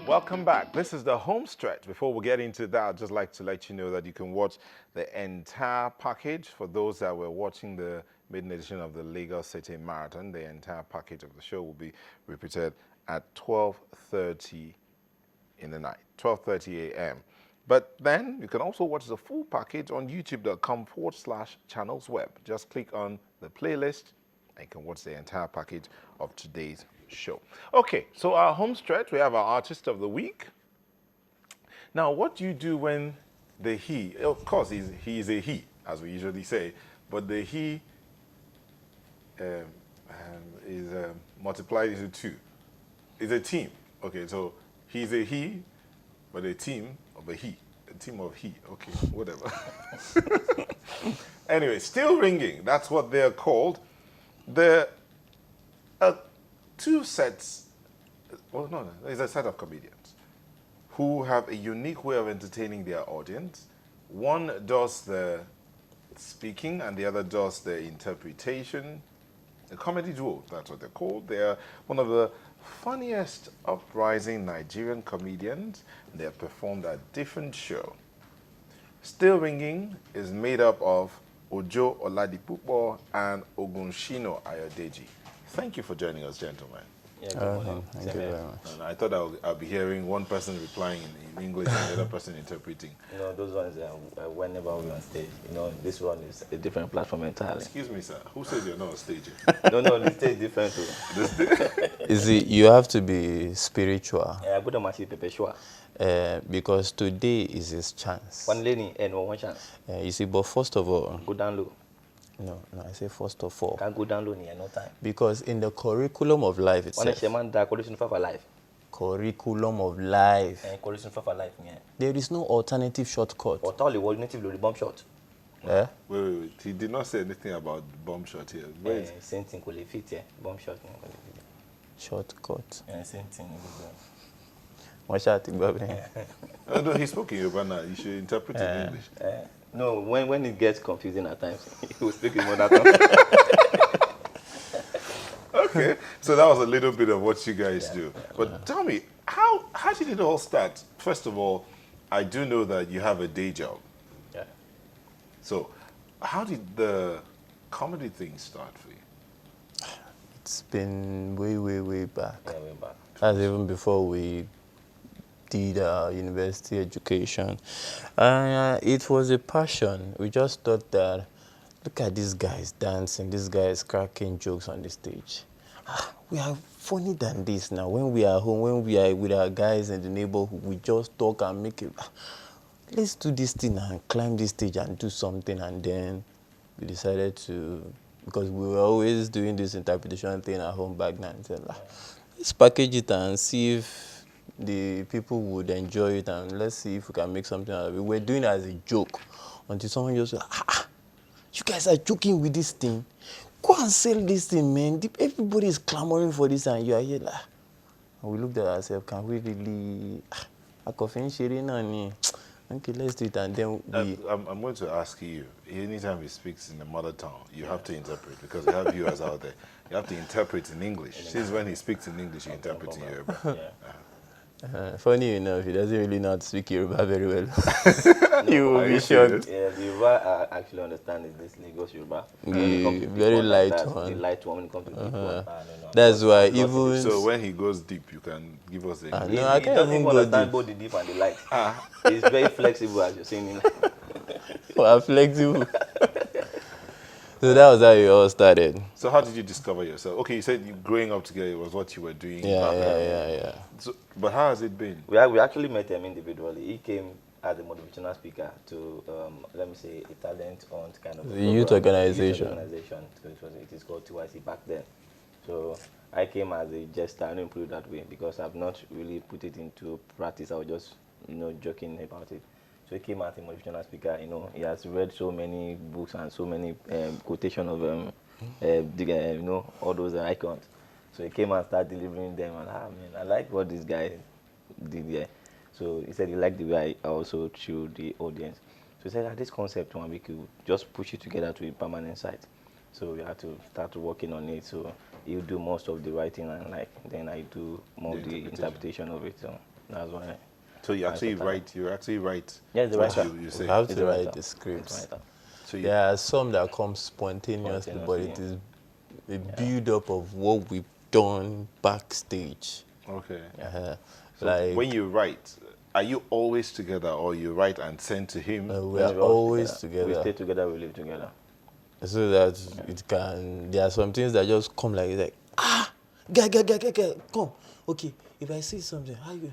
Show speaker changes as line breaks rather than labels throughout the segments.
Welcome back. This is the home stretch. Before we get into that, I'd just like to let you know that you can watch the entire package. For those that were watching the maiden edition of the Lagos City Marathon, the entire package of the show will be repeated at 12:30 in the night, 12:30 a.m. But then you can also watch the full package on youtube.com/channels web. Just click on the playlist and you can watch the entire package of today's show. Okay, so our home stretch, we have our artist of the week. Now, what do you do when the he, of course, he's a he, as we usually say, but the he um, is multiplied into two. It's a team. Okay, so he's a he, but a team of a he. A team of he. Okay, whatever. Anyway, still ringing. That's what they're called. There are two sets. Well, no, there's a set of comedians who have a unique way of entertaining their audience. One does the speaking and the other does the interpretation. A comedy duo, that's what they're called. They're one of the funniest uprising Nigerian comedians. They have performed at different shows. Still Ringing is made up of Ojo Oladipupo and Ogunshino Ayodeji. Thank you for joining us, gentlemen.
Yeah, good morning.
Thank you very much.
And I thought I'll be hearing one person replying in English and the other person interpreting.
You know, those ones, whenever we're on stage, you know, this one is a different platform entirely.
Excuse me, sir. Who said you're not on stage?
No, the stage is different too.
Is it you have to be spiritual
Yeah, I go to my Pepe Shua.
because today is his chance.
One lady and one chance.
You see, but first of all,
Go down low.
no, I say first of all,
Can't go down low near no time.
because in the curriculum of life
One
itself,
shaman that correlation for life.
curriculum of life,
And correlation for life, yeah.
there is no alternative shortcut.
Or totally was native the bomb shot.
Eh?
Wait. He did not say anything about bomb shot here. Where is
Same thing could fit, yeah. Bomb shot.
Shortcut.
Same thing.
What shall I think about it?
No, he spoke in Yoruba now. You should interpret in English.
No, when it gets confusing at times, he will speak in mother tongue.
Okay, so that was a little bit of what you guys do. But tell me, how did it all start? First of all, I do know that you have a day job.
Yeah.
So how did the comedy thing start for you?
It's been way back.
Yeah, way back.
That's even before we did university education. It was a passion. We just thought that, look at these guys dancing, these guys cracking jokes on the stage. We are funny than this now. When we are home, when we are with our guys in the neighborhood, we just talk and make it. Let's do this thing and climb this stage and do something. And then we decided to, because we were always doing this interpretation thing at home back then, and said, let's package it and see if the people would enjoy it, and let's see if we can make something out of it. We're doing it as a joke until someone just said, you guys are joking with this thing. Go and sell this thing, man. Everybody is clamoring for this and you are here. And we looked at ourselves, can we really? Okay, let's do it. And then we...
I'm going to ask you, anytime he speaks in the mother tongue, you have to interpret, because we have viewers out there. You have to interpret in English. Since when he speaks in English, you interpret in Yoruba.
funny enough, he doesn't really know how to speak Yoruba very well. You will be shocked.
Yeah, the Yoruba I actually understand is this Lagos Yoruba.
The very light one.
The light one when it comes to deep one.
That's why even...
So when he goes deep, you can give us the English.
no, I
He
can't
doesn't
even
even
go
understand
deep.
both the deep and the light. He's very flexible, as you're saying.
We're flexible. So that was how it all started.
So how did you discover yourself? Okay, you said growing up together was what you were doing.
Yeah.
So, but how has it been?
We actually met him individually. He came as a motivational speaker to, let me say, a talent hunt kind of
The youth organization.
It is called TYC back then. So I came as a jester. I don't put it that way because I've not really put it into practice. I was just, joking about it. So he came as a motivational speaker. He has read so many books and so many quotation of, all those icons. So he came and started delivering them, and man, I like what this guy did there. So he said he liked the way I also showed the audience. So he said, this concept, we could just push it together to a permanent site. So we had to start working on it. So you do most of the writing, and like then I do more of
The
the
interpretation.
interpretation of it. So that's why.
So you
I
actually
started.
write. You actually write.
Yeah, the
what
writer.
you
We
say.
have
It's
to
a
write
writer.
the
It's a
scripts.
writer.
So you,
There are some that come spontaneously, but it is a build-up of what we've done backstage.
okay.
Uh-huh.
So
Like,
when you write, are you always together, or you write and send to him?
we
When
are
we all
always
We
together.
stay together. We live together.
So that it can, there are some things that just come like, guy, come. Okay, if I say something, how you,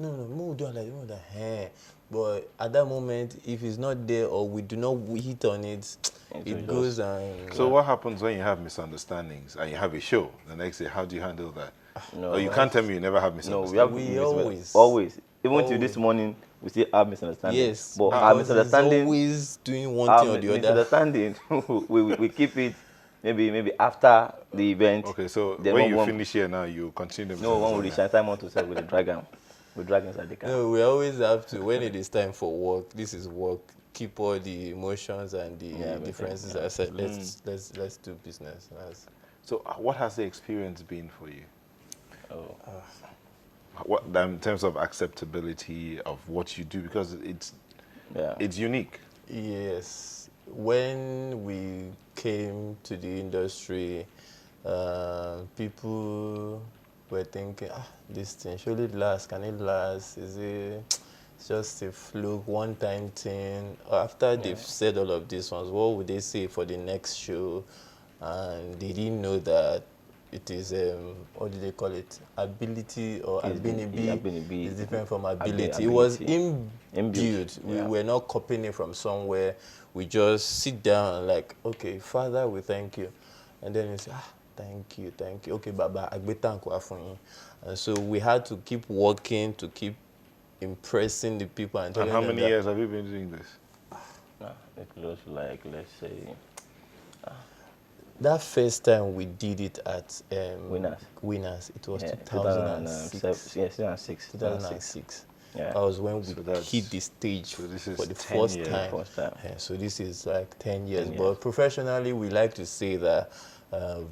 no, move down like, move down. Hey. But at that moment, if it's not there or we do not hit on it,
It
it
will
goes
just-
and...
So what happens when you have misunderstandings and you have a show the next day? How do you handle that?
No,
Or you can't tell me you never have
No,
misunderstandings.
we have
always.
Even till this morning, we still have misunderstandings.
Yes,
but our
because he's
misunderstanding,
always doing one thing or the other.
misunderstanding, we keep it maybe after the event.
Okay, so
then
when you
one,
finish here now, you continue.
no one will reach time to say with the dragon. We drag inside the car.
No, we always have to, when it is time for work, this is work, keep all the emotions and the
everything,
differences
yeah.
aside. Let's do business.
So what has the experience been for you?
Oh.
What in terms of acceptability of what you do, because it's unique.
Yes. When we came to the industry, people were thinking, this thing, should it last? Can it last? Is it just a fluke, one-time thing? After they've said all of these ones, what would they say for the next show? And they didn't know that it is, what do they call it? Ability or ability is different from ability. It was imbued. We were not copying it from somewhere. We just sit down and like, okay, Father, we thank you. And then you say, thank you. Okay, Baba, and so we had to keep working to keep impressing the people and telling
And how
them
many
that,
years have you been doing this?
It looks like, let's say,
that first time we did it at Winners, it was 2006.
Yes, 2006.
2006.
Yeah.
That was when we
So that's-
hit the stage
so this is
for the
10
first
years.
time. Yeah, so this is like 10 years.
10 years.
But professionally, we like to say that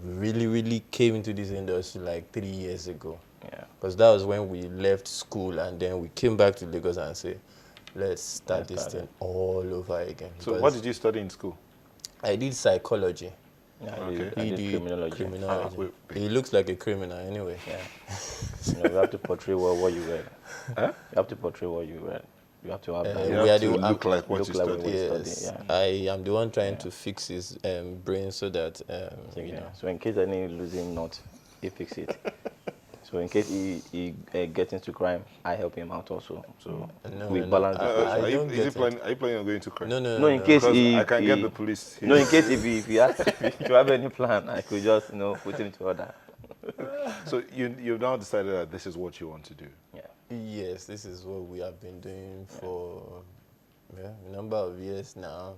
we really came into this industry like 3 years ago.
Yeah.
Because that was when we left school and then we came back to Lagos and say, let's start this thing all over again.
So what did you study in school?
I did psychology.
Yeah,
Okay.
I did criminology.
He looks like a criminal anyway.
Yeah. You have to portray what you read.
Huh?
You have to portray what you read. You have to have that.
You have to look like what you
look like
studied.
what-
Yes,
yeah.
I am the one trying to fix his brain so that, you know.
So in case any losing knot, he fix it. So in case he gets into crime, I help him out also. So we balance the
I don't
Are
get
you
it.
planning on going to crime?
No,
in case
Because
he,
I can
he
get the police here.
No, in case if you have any plan, I could just put him to order.
So you've now decided that this is what you want to do.
Yeah.
Yes, this is what we have been doing for a number of years now.